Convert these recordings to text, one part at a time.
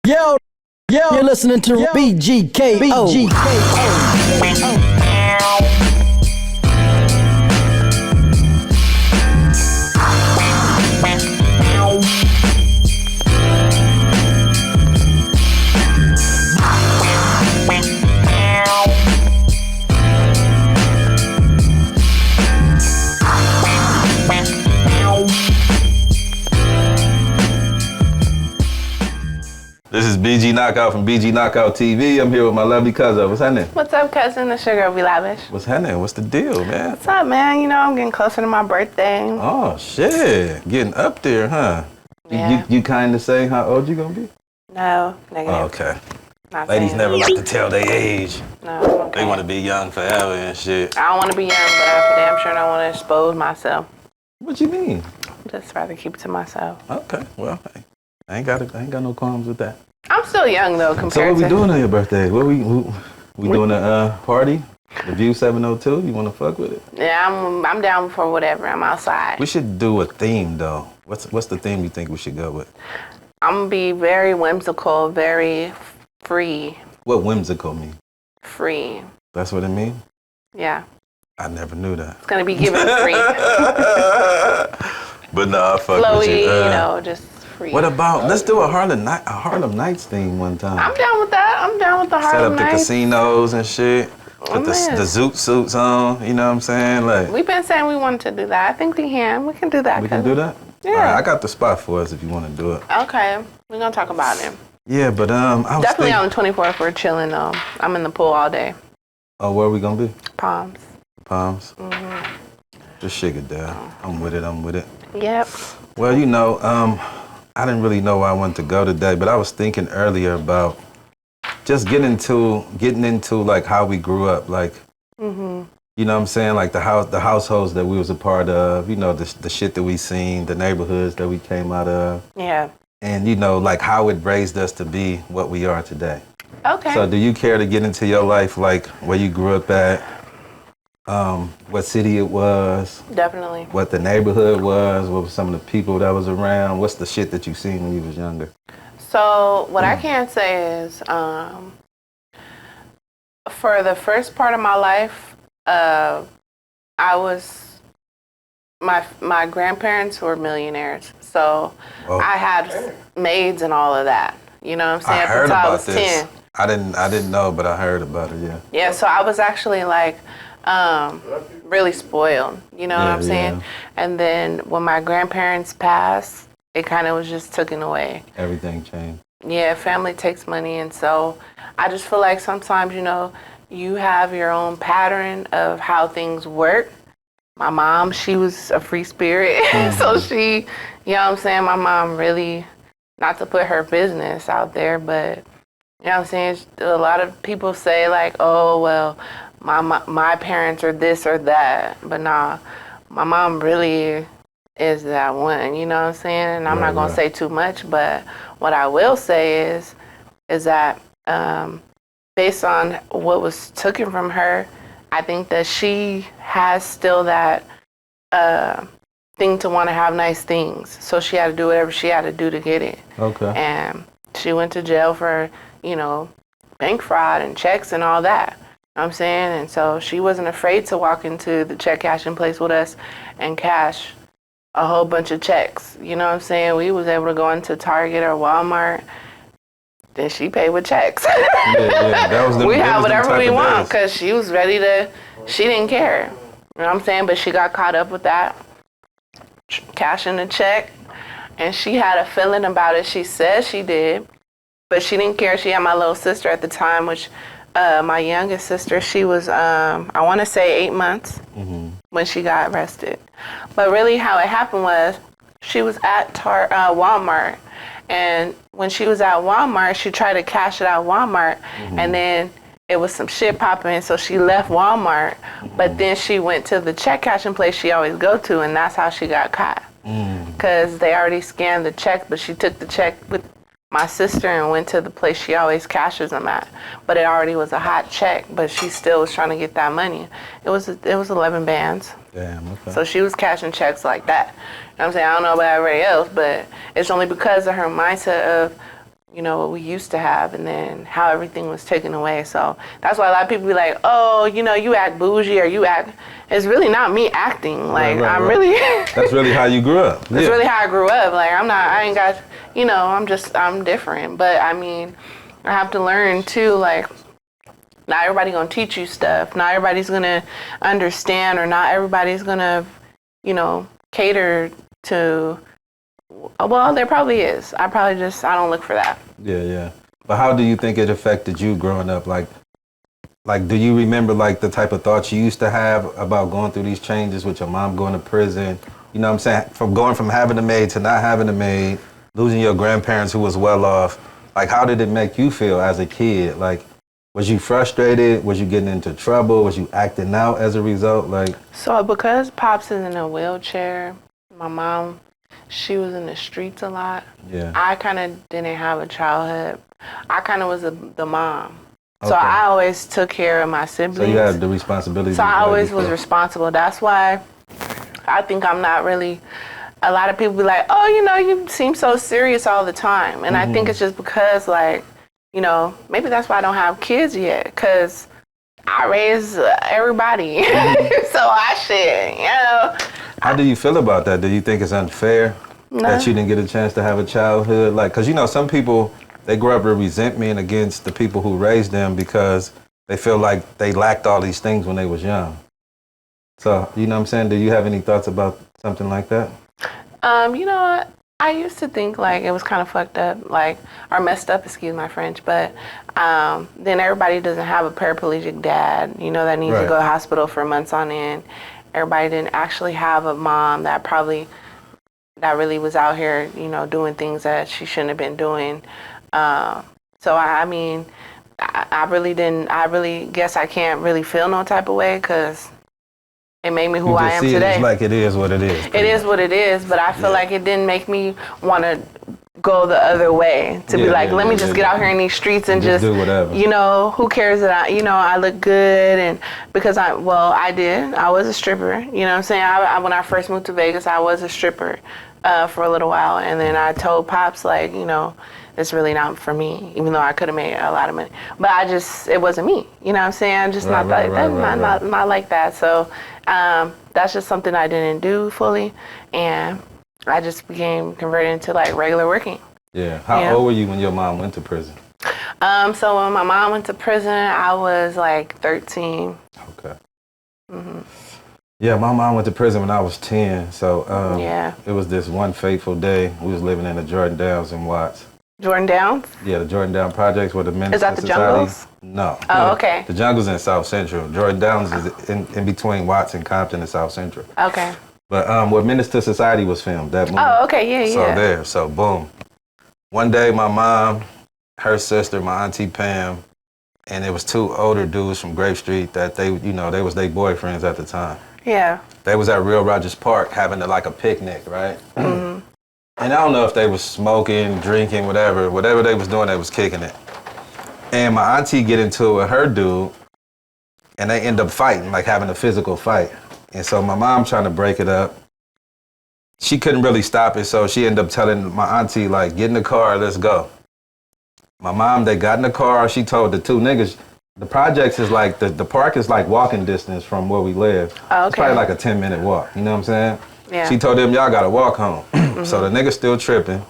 Yo, you're listening to BGKO. This is BG Knocc Out from BG Knocc Out TV. I'm here with my lovely cousin. What's happening? What's up, cousin? It's your girl, Lavish. What's happening? What's the deal, man? What's up, man? You know, I'm getting closer to my birthday. Oh, shit. Getting up there, huh? Yeah. You kind of say how old you gonna be? No, negative. Oh, okay. Not Ladies saying. never like to tell their age. No, I'm okay. They want to be young forever and shit. I don't want to be young, but I for damn sure don't want to expose myself. What you mean? Just rather keep it to myself. Okay, well, hey, I ain't got no qualms with that. I'm still young, though, compared to... So what we doing on your birthday? We doing a party? The View 702? You want to fuck with it? Yeah, I'm down for whatever. I'm outside. We should do a theme, though. What's the theme you think we should go with? I'm going to be very whimsical, very free. What whimsical mean? Free. That's what it mean? Yeah. I never knew that. It's going to be given free. But no, I fuck Flowy, with you. you know, just free. What about, let's do a Harlem Nights theme one time. I'm down with that. I'm down with the Set Harlem up the Nights. casinos and shit. Put the man. zoot suits on, you know what I'm saying? Like, We've been saying we wanted to do that. I think we can. We can do that. we can do that? Yeah. All right, I got the spot for us if you want to do it. Okay. We're going to talk about it. Yeah, but I was Definitely thinking, on the 24th, we're chilling, though. I'm in the pool all day. oh, where are we going to be? Palms. Palms? Mm-hmm. Just shake it down. I'm with it. Yep. Well, you know, I didn't really know where I wanted to go today, but I was thinking earlier about just getting into like how we grew up, like, Mm-hmm. you know what I'm saying, like the households that we was a part of, you know, the shit that we seen, the neighborhoods that we came out of, Yeah. and you know, like how it raised us to be what we are today. Okay. So, do you care to get into your life, like where you grew up at, what city it was? Definitely. What the neighborhood was, what were some of the people that was around, what's the shit that you seen when you was younger? So what I can say is, for the first part of my life, my grandparents were millionaires. So I had maids and all of that. You know what I'm saying? I heard Until I about was this. 10. I didn't know, but I heard about it, yeah. Yeah, so I was actually like really spoiled, you know what I'm saying? Yeah. And then when my grandparents passed, it kind of was just taken away. Everything changed. Yeah, family takes money, and so I just feel like sometimes, you know, you have your own pattern of how things work. My mom, she was a free spirit, so she, you know what I'm saying, my mom really, not to put her business out there, but you know what I'm saying, a lot of people say like, oh, well, my parents are this or that, but nah, my mom really is that one, you know what I'm saying? And I'm not going to say too much, but what I will say is that based on what was taken from her, I think that she has still that thing to want to have nice things. So she had to do whatever she had to do to get it. Okay. And she went to jail for, you know, bank fraud and checks and all that. You know what I'm saying? And so she wasn't afraid to walk into the check cashing place with us and cash a whole bunch of checks. You know what I'm saying? We was able to go into Target or Walmart. Then she paid with checks. Yeah, that was we have whatever we want because she was ready to, she didn't care. You know what I'm saying? But she got caught up with that, cashing the check. And she had a feeling about it. She said she did, but she didn't care. She had my little sister at the time, which my youngest sister, she was, I want to say 8 months when she got arrested. But really how it happened was she was at Walmart. And when she was at Walmart, she tried to cash it out Walmart. And then it was some shit popping, so she left Walmart. But then she went to the check cashing place she always go to, and that's how she got caught. Because they already scanned the check, but she took the check with my sister and went to the place she always cashes them at. But it already was a hot check, but she still was trying to get that money. It was 11 bands. Damn, okay. So she was cashing checks like that. You know what I'm saying? I don't know about everybody else, but it's only because of her mindset of, you know, what we used to have, and then how everything was taken away. So that's why a lot of people be like, oh, you know, you act bougie or you act. It's really not me acting. Like, Right. really. That's really how you grew up. It's really how I grew up. Like, I ain't got, you know, I'm different. But I mean, I have to learn too, like, not everybody gonna teach you stuff. Not everybody's gonna understand, or not everybody's gonna, you know, cater to. Well, there probably is. I don't look for that. Yeah. But how do you think it affected you growing up? Like, do you remember like the type of thoughts you used to have about going through these changes with your mom going to prison? You know what I'm saying? From going from having a maid to not having a maid, losing your grandparents who was well off. Like, how did it make you feel as a kid? Like, was you frustrated? Was you getting into trouble? Was you acting out as a result? Like, so because Pops is in a wheelchair, my mom, she was in the streets a lot. Yeah. I kind of didn't have a childhood. I kind of was the mom. Okay. So I always took care of my siblings. So you had the responsibility. So I always was responsible. That's why I think I'm not really, a lot of people be like, oh, you know, you seem so serious all the time. And I think it's just because, like, you know, maybe that's why I don't have kids yet, because I raise everybody. So I should, you know. How do you feel about that? Do you think it's unfair that you didn't get a chance to have a childhood? Like, because, you know, some people, they grow up with resentment against the people who raised them because they feel like they lacked all these things when they was young. So, you know what I'm saying? Do you have any thoughts about something like that? You know what? I used to think like it was kind of fucked up, like, or messed up, excuse my French, but then everybody doesn't have a paraplegic dad, you know, that needs to go to hospital for months on end. Everybody didn't actually have a mom that really was out here, you know, doing things that she shouldn't have been doing. So I mean, I really guess I can't really feel no type of way, because it made me who I am today. It's like it is what it is. It is what it is, but I feel like it didn't make me want to go the other way, to be like, let me just get out here in these streets and just do whatever. You know, who cares that I look good, and because I was a stripper, you know what I'm saying? When I first moved to Vegas, I was a stripper for a little while, and then I told Pops, like, you know, it's really not for me, even though I could have made a lot of money. But it wasn't me, you know what I'm saying? I'm just not like that. So that's just something I didn't do fully, and I just became converted into like regular working. Yeah. How old were you when your mom went to prison? So when my mom went to prison, I was like 13. Okay. Yeah, my mom went to prison when I was 10. So it was this one fateful day. We was living in the Jordan Downs in Watts. Jordan Downs? Yeah, the Jordan Down projects where the Minister Is that the Society. jungles? No. Oh, okay. The jungle's in South Central. Jordan Downs is in between Watts and Compton and South Central. Okay. But where Minister Society was filmed, that movie. Oh, okay, yeah. So boom. One day my mom, her sister, my auntie Pam, and it was two older dudes from Grape Street that they was their boyfriends at the time. Yeah. They was at Real Rogers Park having a picnic, right? And I don't know if they was smoking, drinking, whatever they was doing, they was kicking it. And my auntie get into it with her dude, and they end up fighting, like having a physical fight. And so my mom trying to break it up. She couldn't really stop it, so she ended up telling my auntie, like, get in the car, let's go. My mom, they got in the car, she told the two niggas, the projects is like, the park is like walking distance from where we live. Oh, okay. It's probably like a 10-minute walk, you know what I'm saying? Yeah. She told them, y'all gotta walk home. So the nigga still tripping.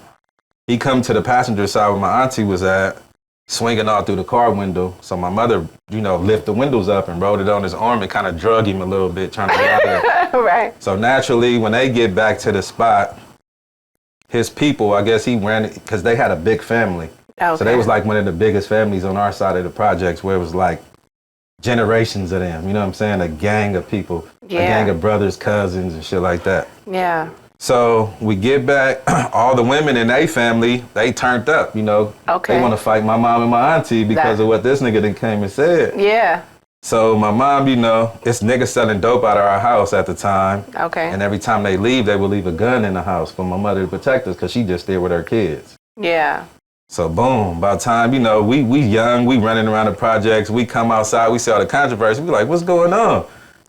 He come to the passenger side where my auntie was at, swinging all through the car window. So my mother, lift the windows up and rolled it on his arm and kind of drug him a little bit, trying to get out of there. Right. So naturally, when they get back to the spot, his people, I guess he ran it, because they had a big family. Okay. So they was like one of the biggest families on our side of the projects, where it was like generations of them, you know what I'm saying? A gang of people, a gang of brothers, cousins, and shit like that. Yeah. So we get back, all the women in their family, they turned up, Okay. They want to fight my mom and my auntie because of what this nigga then came and said. Yeah. So my mom, it's niggas selling dope out of our house at the time. Okay. And every time they leave, they would leave a gun in the house for my mother to protect us, because she just there with her kids. Yeah. So boom, by the time, we young, we running around the projects, we come outside, we see all the controversy, we like, what's going on?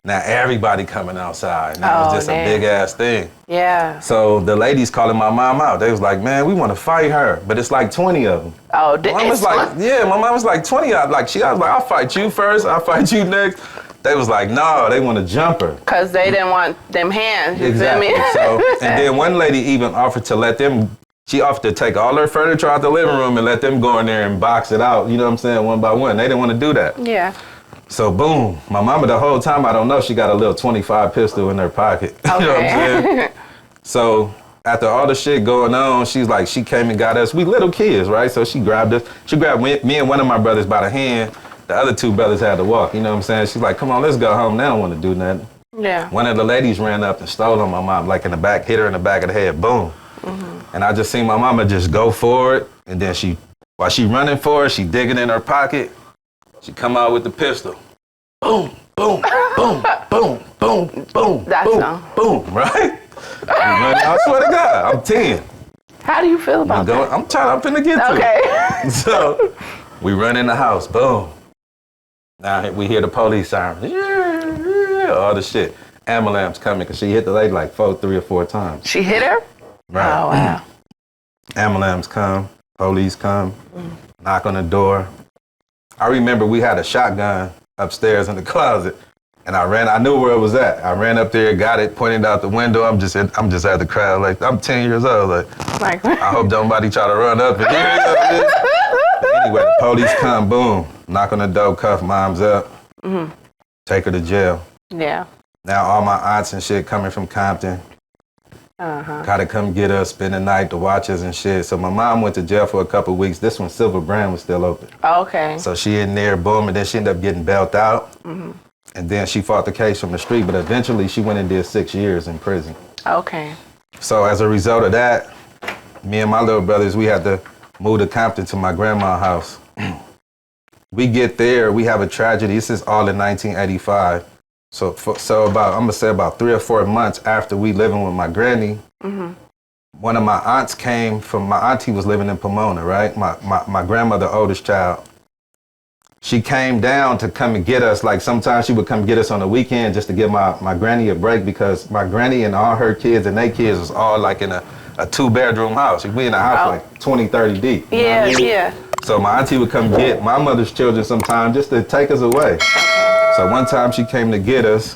Now everybody coming outside. Now it's just a big ass thing. Yeah. So the ladies calling my mom out. They was like, man, we want to fight her. But it's like 20 of them. Oh, my mom was like, yeah, my mom was like 20. I was like, I'll fight you first. I'll fight you next. They was like, no, they want to jump her. Because they didn't want them hands, you exactly. feel me? So, and then one lady even offered to let them, she offered to take all her furniture out the living room and let them go in there and box it out, you know what I'm saying, one by one. They didn't want to do that. Yeah. So boom, my mama the whole time, I don't know, she got a little 25 pistol in her pocket. Okay. You know what I'm saying? So after all the shit going on, she's like, she came and got us. We little kids, right? So she grabbed us. She grabbed me and one of my brothers by the hand. The other two brothers had to walk, you know what I'm saying? She's like, come on, let's go home. They don't want to do nothing. Yeah. One of the ladies ran up and stole on my mom, like in the back, hit her in the back of the head, boom. Mm-hmm. And I just seen my mama just go for it. And then while she running for it, she digging in her pocket. She come out with the pistol. Boom, boom, boom, boom, boom, boom, That's boom, boom, right? I swear to God, I'm 10. How do you feel about that? I'm finna get to it. So we run in the house, boom. Now we hear the police sirens, all the shit. Ambulance coming, because she hit the lady like 3 or 4 times. She hit her? Right. Oh, wow. Ambulance come, police come, knock on the door. I remember we had a shotgun upstairs in the closet, and I knew where it was at. I ran up there, got it, pointed out the window. I'm just at the crowd, like, I'm 10 years old. Like I hope nobody try to run up and anyway, the police come, boom, knock on the door, cuff mom's up, take her to jail. Yeah. Now all my aunts and shit coming from Compton. Gotta come get us, spend the night, the watches and shit. So my mom went to jail for a couple of weeks. This one, Silver Brand was still open. Okay. So she in there, boom, and then she ended up getting bailed out. And then she fought the case from the street, but eventually she went and did 6 years in prison. Okay. So as a result of that, me and my little brothers, we had to move to Compton to my grandma's house. We get there, we have a tragedy. This is all in 1985. So about, I'm gonna say about 3 or 4 months after we living with my granny, one of my aunts came from, my auntie was living in Pomona, right? My grandmother, oldest child. She came down to come and get us. Like sometimes she would come get us on the weekend just to give my granny a break, because my granny and all her kids and their kids was all like in a 2-bedroom house. We in a house like 20, 30 deep. You know what I mean? Yeah. So my auntie would come get my mother's children sometimes just to take us away. So one time she came to get us.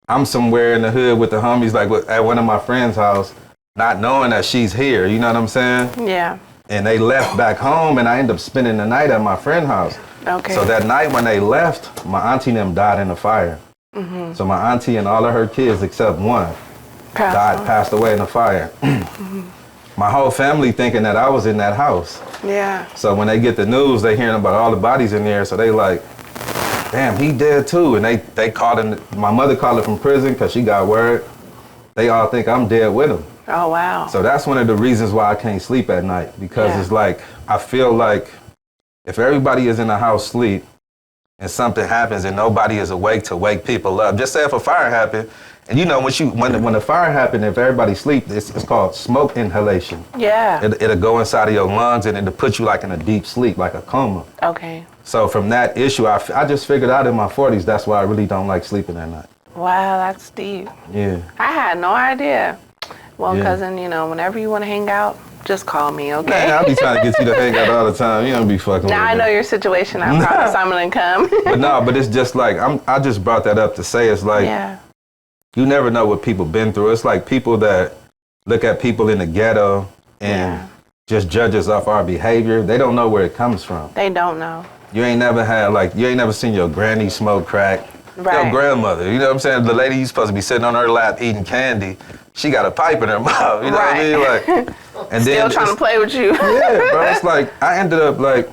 I'm somewhere in the hood with the homies, like at one of my friends' house, not knowing that she's here. You know what I'm saying? Yeah. And they left back home, and I ended up spending the night at my friend's house. Okay. So that night when they left, my auntie and them died in the fire. So my auntie and all of her kids, except one, passed away in the fire. My whole family thinking that I was in that house. Yeah. So when they get the news, they hearing about all the bodies in there, so they like, damn, he dead too. And they called him, my mother called her from prison because she got word. They all think I'm dead with him. Oh, wow. So that's one of the reasons why I can't sleep at night, because it's like, I feel like if everybody is in the house sleep and something happens and nobody is awake to wake people up, just say if a fire happened, and you know, when the fire happened, if everybody sleep, it's called smoke inhalation. Yeah. It'll go inside of your lungs and it'll put you like in a deep sleep, like a coma. Okay. So from that issue, I just figured out in my 40s, that's why I really don't like sleeping at night. Wow, that's deep. Yeah. I had no idea. Well, cousin, you know, whenever you want to hang out, just call me, okay? Man, I'll be trying to get you to hang out all the time. You don't be fucking with me. Now I know your situation. I promise I'm going to come. But it's just like, I just brought that up to say, it's like, you never know what people been through. It's like people that look at people in the ghetto and just judge us off our behavior. They don't know where it comes from. They don't know. You ain't never seen your granny smoke crack. Right. Your grandmother, you know what I'm saying? The lady you supposed to be sitting on her lap eating candy, she got a pipe in her mouth, you know what I mean? Like, and still trying to play with you. Yeah, bro, it's like, I ended up like,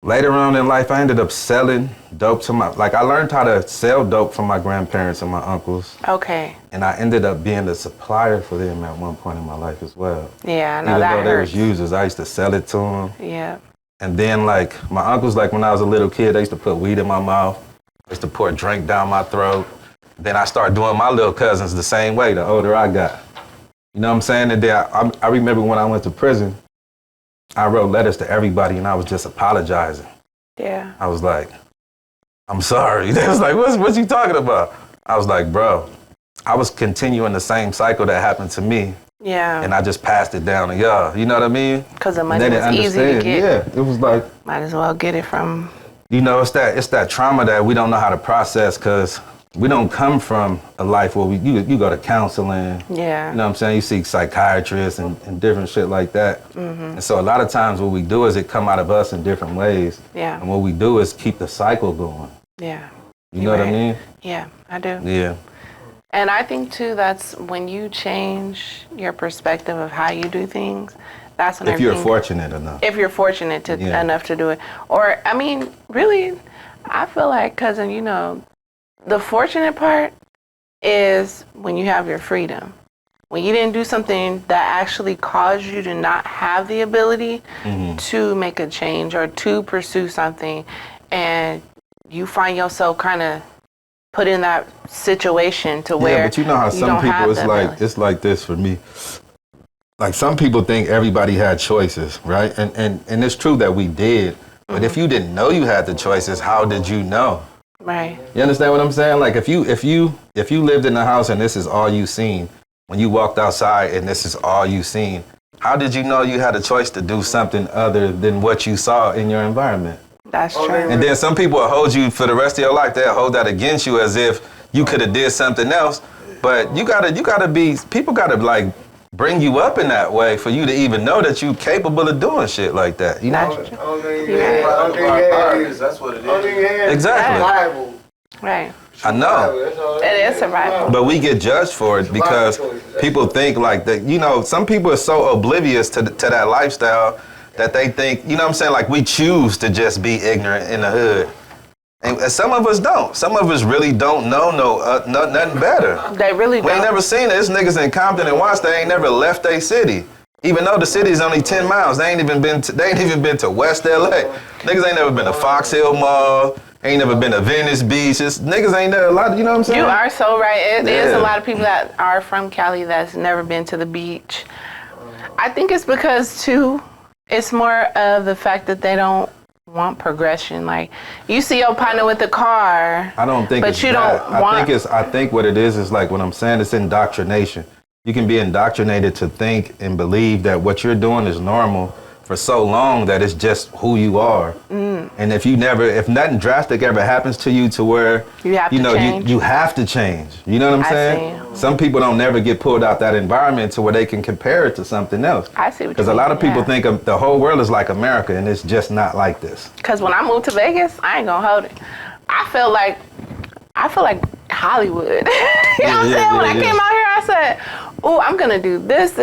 later on in life, I ended up selling dope to I learned how to sell dope from my grandparents and my uncles. Okay. And I ended up being the supplier for them at one point in my life as well. Yeah, I know that hurts. Even though they was users, I used to sell it to them. Yeah. And then like, my uncles, like when I was a little kid, they used to put weed in my mouth. They used to pour drink down my throat. Then I started doing my little cousins the same way the older I got. You know what I'm saying? And then I remember when I went to prison, I wrote letters to everybody and I was just apologizing. Yeah. I was like, I'm sorry. They was like, what you talking about? I was like, bro, I was continuing the same cycle that happened to me. Yeah. And I just passed it down to y'all. You know what I mean? Because the money was easy to get. Yeah, it was like. Might as well get it from. You know, it's that trauma that we don't know how to process because we don't come from a life where you go to counseling. Yeah. You know what I'm saying? You see psychiatrists and different shit like that. Mm-hmm. And so a lot of times what we do is it come out of us in different ways. Yeah. And what we do is keep the cycle going. Yeah. You know what I mean? Yeah, I do. Yeah. And I think too, that's when you change your perspective of how you do things. That's when if you're fortunate enough. If you're fortunate enough to do it, or I mean, really, I feel like, cousin, you know, the fortunate part is when you have your freedom. When you didn't do something that actually caused you to not have the ability to make a change or to pursue something, and you find yourself kind of put in that situation to where but you know how some people it's like this for me. Like some people think everybody had choices, right? And it's true that we did. But if you didn't know you had the choices, how did you know? Right. You understand what I'm saying? Like if you lived in the house and this is all you seen, when you walked outside and this is all you seen, how did you know you had a choice to do something other than what you saw in your environment? That's true. And then some people will hold you for the rest of your life. They'll hold that against you as if you could have did something else. But people gotta like bring you up in that way for you to even know that you're capable of doing shit like that. You know? That's what it is. Exactly. Right. I know. It is survival. But we get judged for it because people think like that. You know, some people are so oblivious to that lifestyle that they think, you know what I'm saying, like we choose to just be ignorant in the hood. And some of us don't. Some of us really don't know nothing better. They really don't. We ain't never seen it. There's niggas in Compton and Watts, they ain't never left their city. Even though the city's only 10 miles, they ain't even been to West LA. Niggas ain't never been to Fox Hill Mall, ain't never been to Venice Beach. Niggas ain't there a lot, you know what I'm saying? You are so right. It is a lot of people that are from Cali that's never been to the beach. I think it's because too, it's more of the fact that they don't want progression. Like you see your partner with the car, I don't think, but you don't want. I think what it is like what I'm saying. It's indoctrination. You can be indoctrinated to think and believe that what you're doing is normal for so long that it's just who you are. And if nothing drastic ever happens to you to where you have to change. You know what I'm saying? Some people don't never get pulled out that environment to where they can compare it to something else. I see what you mean. Because a lot of people think the whole world is like America, and it's just not like this. Because when I moved to Vegas, I ain't gonna hold it. I feel like Hollywood. You know what I'm saying? When I came out here, I said, "Oh, I'm gonna do this.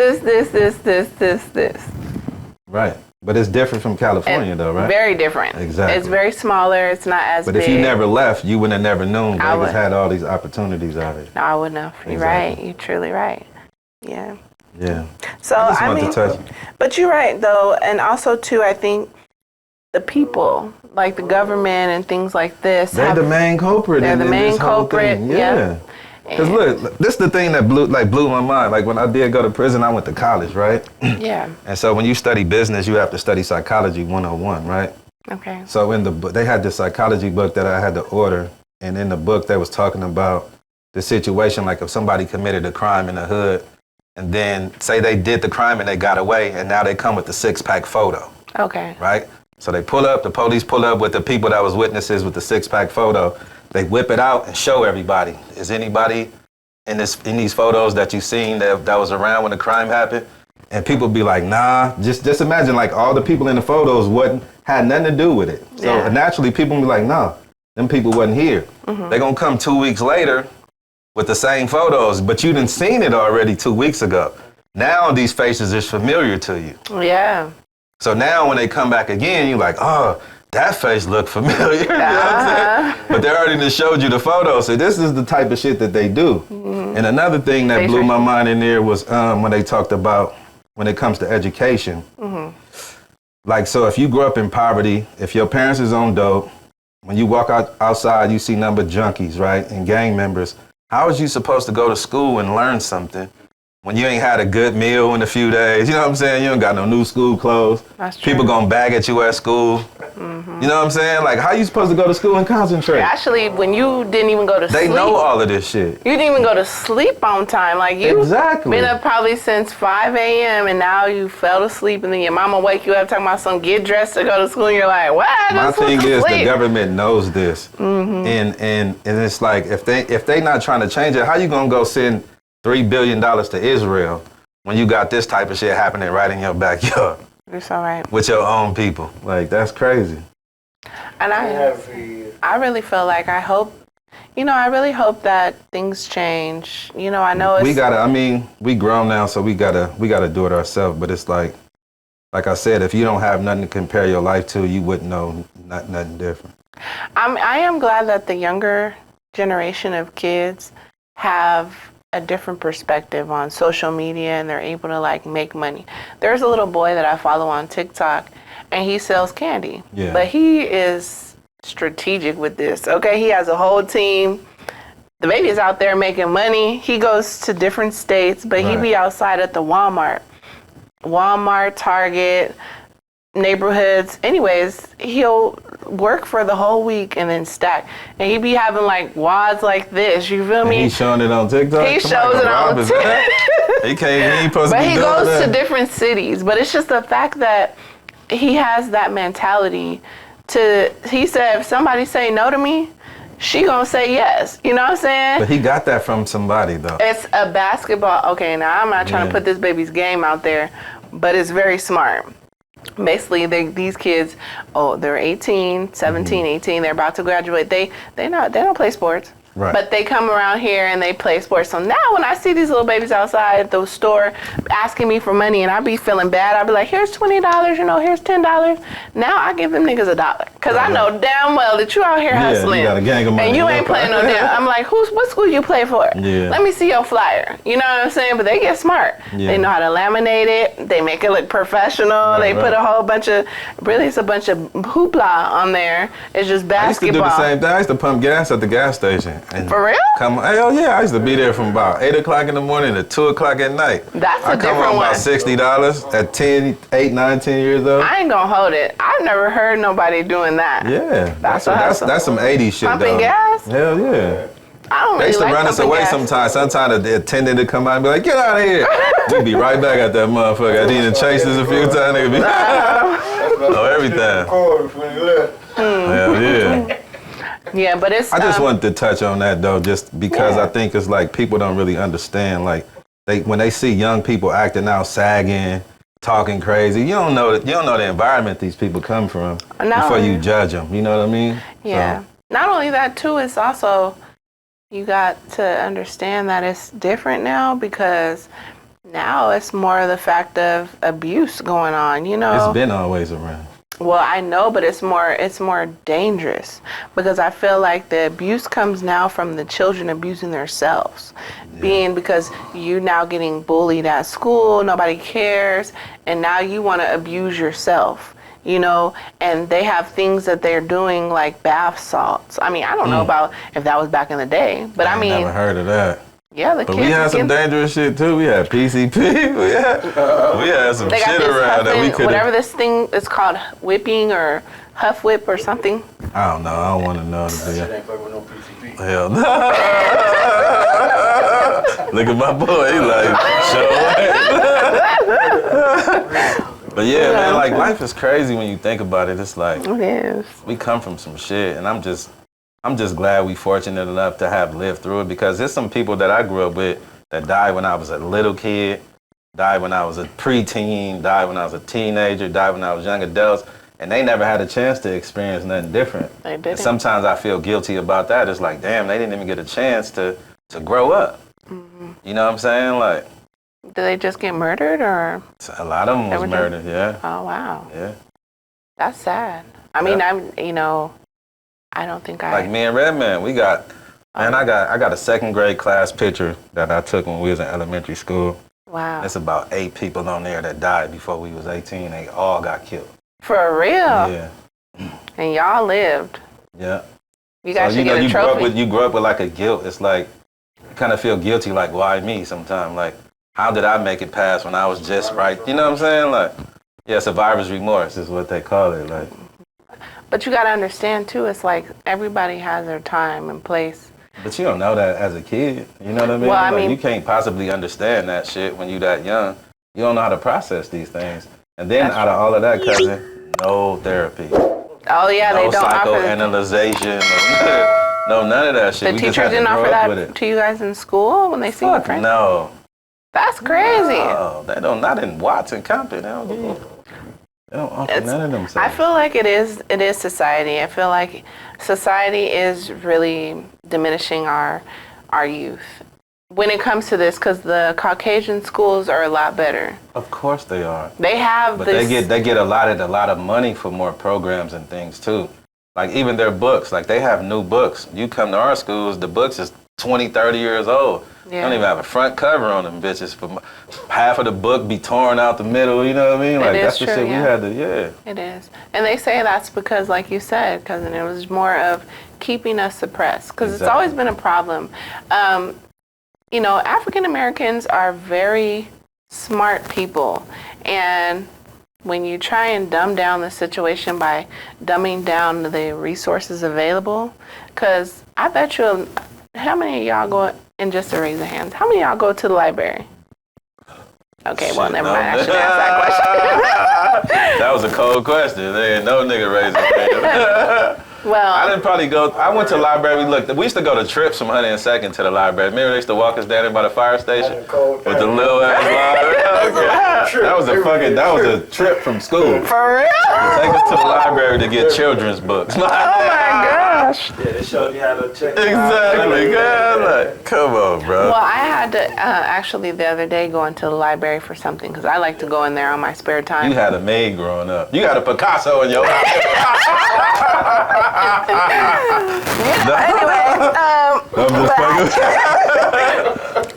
Right. But it's different from California, though, right? Very different. Exactly. It's very smaller. It's not as big. But if you never left, you would have never known Vegas had all these opportunities out here. No, I wouldn't have. You're right. You're truly right. Yeah. Yeah. So, I mean, but you're right, though. And also, too, I think the people, like the government and things like this. They're the main culprit. They're the main culprit. Yeah. Because look, this is the thing that blew my mind. Like when I did go to prison, I went to college, right? Yeah. And so when you study business, you have to study psychology 101, right? Okay. So in the book, they had this psychology book that I had to order. And in the book, they was talking about the situation, like if somebody committed a crime in the hood, and then say they did the crime and they got away, and now they come with the 6-pack photo. Okay. Right? So the police pull up with the people that was witnesses with the 6-pack photo. They whip it out and show everybody. Is anybody in these photos that you seen that was around when the crime happened? And people be like, nah. Just imagine like all the people in the photos had nothing to do with it. So naturally people be like, nah, them people wasn't here. Mm-hmm. They gonna come 2 weeks later with the same photos, but you done seen it already 2 weeks ago. Now these faces is familiar to you. Yeah. So now when they come back again, you're like, oh, that face look familiar. You know what I'm saying? But they already just showed you the photo. So this is the type of shit that they do. Mm-hmm. And another thing that blew my mind in there was when they talked about when it comes to education. Mm-hmm. Like, so if you grew up in poverty, if your parents is on dope, when you walk outside, you see number junkies, right? And gang members. How is you supposed to go to school and learn something when you ain't had a good meal in a few days? You know what I'm saying? You ain't got no new school clothes. That's true. People gonna bag at you at school. You know what I'm saying? Like, how you supposed to go to school and concentrate? Actually, when you didn't even go to sleep. They know all of this shit. You didn't even go to sleep on time. Like, you've been up probably since 5 a.m. and now you fell asleep and then your mama wake you up talking about some get dressed to go to school and you're like, what? My thing is the government knows this. And it's like, if they not trying to change it, how you gonna go send $3 billion to Israel when you got this type of shit happening right in your backyard? It's all right. With your own people. Like, that's crazy. And I really feel like I really hope that things change. You know, I know we grown now, so we gotta do it ourselves. But it's like I said, if you don't have nothing to compare your life to, you wouldn't know nothing different. I am glad that the younger generation of kids have a different perspective on social media and they're able to like make money. There's a little boy that I follow on TikTok and he sells candy. Yeah. But he is strategic with this. Okay, he has a whole team. The baby is out there making money. He goes to different states, but he be outside at the Walmart, Target, neighborhoods. Anyways, he'll work for the whole week and then stack. And he be having like wads like this. You feel me? He's showing it on TikTok. He shows it on TikTok. He ain't supposed to be doing that. But he goes to different cities. But it's just the fact that he has that mentality he said, if somebody say no to me, she gonna say yes. You know what I'm saying? But he got that from somebody though. It's a basketball. Okay, now I'm not trying to put this baby's game out there, but it's very smart. Basically, these kids, they're 18, 17, 18. They're about to graduate. They don't play sports. Right. But they come around here and they play sports. So now when I see these little babies outside at the store asking me for money and I be feeling bad, I'll be like, here's $20, here's $10. Now I give them niggas $1. Because I know damn well that you out here hustling. You got a gang of money. And you ain't playing no damn. I'm like, what school you play for? Yeah. Let me see your flyer. You know what I'm saying? But they get smart. Yeah. They know how to laminate it. They make it look professional. They put a whole bunch of, it's a bunch of hoopla on there. It's just basketball. I used to do the same thing. I used to pump gas at the gas station. And for real? Hell yeah, I used to be there from about 8 o'clock in the morning to 2 o'clock at night. That's a different one. About $60 at 10, 8, 9, 10 years old. I ain't gonna hold it. I've never heard nobody doing that. Yeah, that's some 80s shit. Pumping gas? Hell yeah. I don't really They used to run us away sometimes. Sometimes the attendant would come out and be like, get out of here. We'd be right back at that motherfucker. I didn't chase this a few times. Nigga be everything. Hell yeah. Yeah, but it's. I just wanted to touch on that though, just because I think it's like people don't really understand. Like when they see young people acting out, sagging, talking crazy, you don't know the environment these people come from before you judge them. You know what I mean? Yeah. So. Not only that too, it's also you got to understand that it's different now because now it's more of the fact of abuse going on. You know, it's been always around. Well, I know, but it's more dangerous because I feel like the abuse comes now from the children abusing themselves, because you now getting bullied at school, nobody cares, and now you want to abuse yourself, you know, and they have things that they're doing like bath salts. I mean, I don't know about if that was back in the day, but I mean, never heard of that. Yeah, but we had some dangerous shit too. We had PCP. We had some shit around that we could. Whatever this thing is called, whipping or huff whip or something. I don't know. I don't want to know. Hell no. Look at my boy. He like, show. But yeah, man, like life is crazy when you think about it. It's like it is. We come from some shit, and I'm just glad we fortunate enough to have lived through it because there's some people that I grew up with that died when I was a little kid, died when I was a preteen, died when I was a teenager, died when I was young adults, and they never had a chance to experience nothing different. They didn't. And sometimes I feel guilty about that. It's like, damn, they didn't even get a chance to grow up. Mm-hmm. You know what I'm saying? Like, did they just get murdered or? A lot of them was murdered, yeah. Oh, wow. Yeah. That's sad. I mean, I don't think like me and Redman, we got, I got a second grade class picture that I took when we was in elementary school. Wow. It's about 8 people on there that died before we was 18. They all got killed. For real? Yeah. And y'all lived. Yeah. You guys should get a trophy. You grew up with like a guilt. It's like, you kind of feel guilty, like, why me sometimes? Like, how did I make it past when I was just right? You know what I'm saying? Like, yeah, survivor's remorse is what they call it. Like. But you got to understand, too, it's like everybody has their time and place. But you don't know that as a kid. You know what I mean? Well, I like, mean, you can't possibly understand that shit when you that young. You don't know how to process these things. And then out of all of that, cousin, no therapy. Oh, yeah, no they don't offer psychoanalyzation. No, none of that shit. The we teachers just didn't offer that that to you guys in school when they see you, friends? No. That's crazy. No, they don't. Not in Watson, Compton. They don't give you. They don't offer none of them things. I feel like it is society. I feel like society is really diminishing our youth when it comes to this, because the Caucasian schools are a lot better. Of course they are. They have, but they get a lot of money for more programs and things too. Like even their books, like they have new books. You come to our schools, the books is 20, 30 years old. Yeah. They don't even have a front cover on them bitches. For half of the book be torn out the middle, you know what I mean? Like that's the shit we had to, It is. And they say that's because, like you said, cousin, it was more of keeping us suppressed. Because it's always been a problem. You know, African Americans are very smart people. And when you try and dumb down the situation by dumbing down the resources available, because I bet you, how many of y'all go, and just to raise the hands, how many of y'all go to the library? Okay, well, never mind. I shouldn't ask that question. That was a cold question. There ain't no nigga raising his hand. Well, I didn't probably go. I went to the library. We used to go to trips from 102nd to the library. Remember they used to walk us down there by the fire station with the little ass library. That was a trip from school. For real? Take us to the library to get children's books. Oh my gosh. Yeah, they showed you how to check. Exactly. God, like, come on, bro. Well, I had to actually the other day go into the library for something because I like to go in there on my spare time. You had a maid growing up. You had a Picasso in your house. Anyway,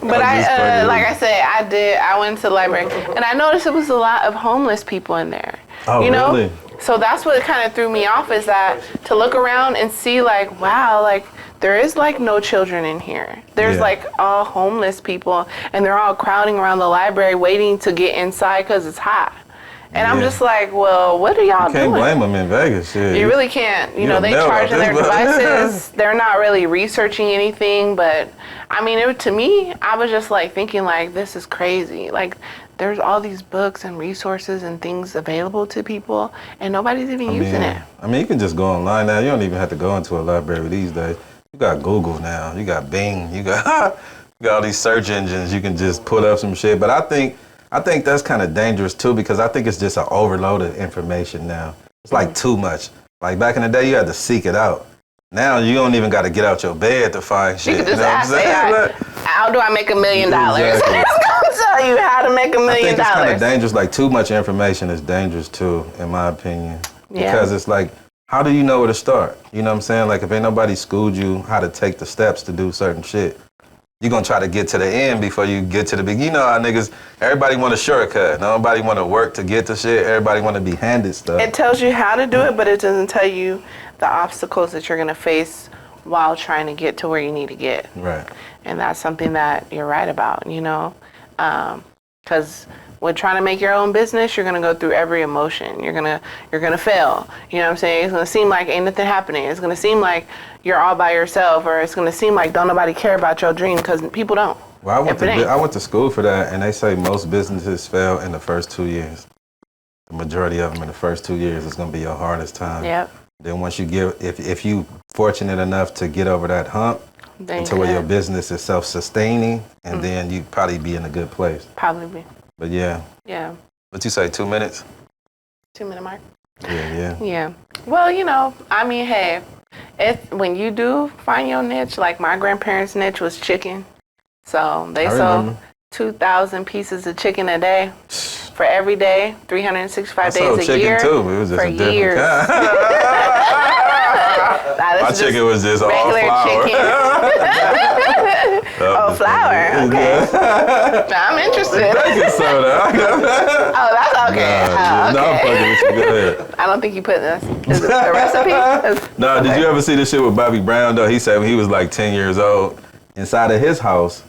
but I like I said, I went to the library and I noticed it was a lot of homeless people in there. Oh, you know? Really? So that's what kind of threw me off, is that to look around and see like, wow, like there is like no children in here. There's like all homeless people and they're all crowding around the library waiting to get inside because it's hot. And I'm just like, well, what are y'all doing? You can't blame them in Vegas. Shit. You really can't. You know, they charging their devices. They're not really researching anything. But, I mean, to me, I was just like thinking like, this is crazy. Like, there's all these books and resources and things available to people, and nobody's even using it. I mean, you can just go online now. You don't even have to go into a library these days. You got Google now. You got Bing. You got all these search engines. You can just put up some shit. But I think that's kind of dangerous too, because I think it's just an overload of information now. It's like too much. Like back in the day, you had to seek it out. Now you don't even got to get out your bed to find shit. You can just ask AI, how do I make $1 million? Exactly. It's gonna tell you how to make $1 million. I think it's kind of dangerous. Like too much information is dangerous too, in my opinion. Because it's like, how do you know where to start? You know what I'm saying? Like if ain't nobody schooled you how to take the steps to do certain shit, you're going to try to get to the end before you get to the beginning. You know how niggas, everybody want a shortcut. Nobody want to work to get to shit. Everybody want to be handed stuff. It tells you how to do it, but it doesn't tell you the obstacles that you're going to face while trying to get to where you need to get. Right. And that's something that you're right about, you know? Because when trying to make your own business, you're going to go through every emotion. You're going to fail. You know what I'm saying? It's going to seem like ain't nothing happening. It's going to seem like you're all by yourself, or it's going to seem like don't nobody care about your dream, because people don't. Well, I went to school for that, and they say most businesses fail in the first 2 years. The majority of them in the first 2 years is going to be your hardest time. Yep. Then once you if you fortunate enough to get over that hump, to where your business is self-sustaining, and then you probably be in a good place. Probably. But yeah. Yeah. What you say, 2 minutes? 2 minute mark. Yeah. Well, you know, I mean, hey, when you do find your niche, like my grandparents' niche was chicken. So they sold 2,000 pieces of chicken a day for every day, 365 days a year. I sold chicken too, but it was just for a different years. My chicken was just all flour. Oh, flour. Okay. I'm interested. Baking soda. Oh, that's okay. No, I'm fucking with you. Go ahead. I don't think you put this. Is it the recipe? No, did you ever see this shit with Bobby Brown though? He said when he was like 10 years old, inside of his house,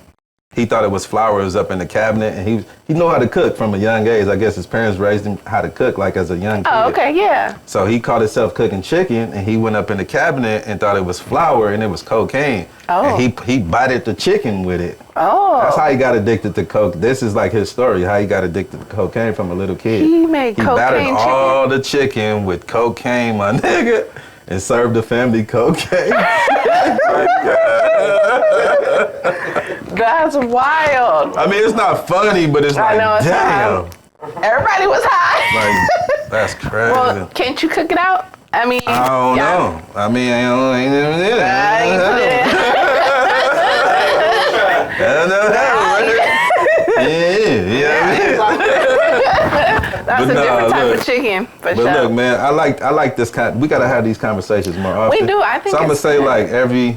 he thought it was flour. It was up in the cabinet, and he knew how to cook from a young age. I guess his parents raised him how to cook, like as a young kid. Oh, okay, yeah. So he caught himself cooking chicken, and he went up in the cabinet and thought it was flour, and it was cocaine. Oh. And he bited the chicken with it. Oh. That's how he got addicted to coke. This is like his story, how he got addicted to cocaine from a little kid. He made cocaine battered chicken. all the chicken with cocaine, my nigga, and served the family cocaine. That's wild. I mean, it's not funny, but it's like, know, it's damn. Everybody was high. Like, that's crazy. Well, can't you cook it out? I mean, I don't know. I mean, I ain't never did it. you put it in. I never That's But a different type look, of chicken, for But sure. look, man, I like this kind. We gotta have these conversations more often. We do. I think so. I'm gonna it's say good. like every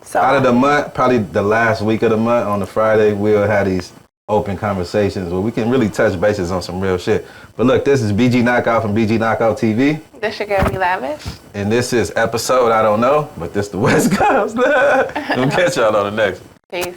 So, out of the month, probably the last week of the month on the Friday, we'll have these open conversations where we can really touch bases on some real shit. But look, this is BG Knocc Out from BG Knocc Out TV. this should get me lavish. And this is episode, I don't know, but this the West Coast. We'll catch y'all on the next one. Peace.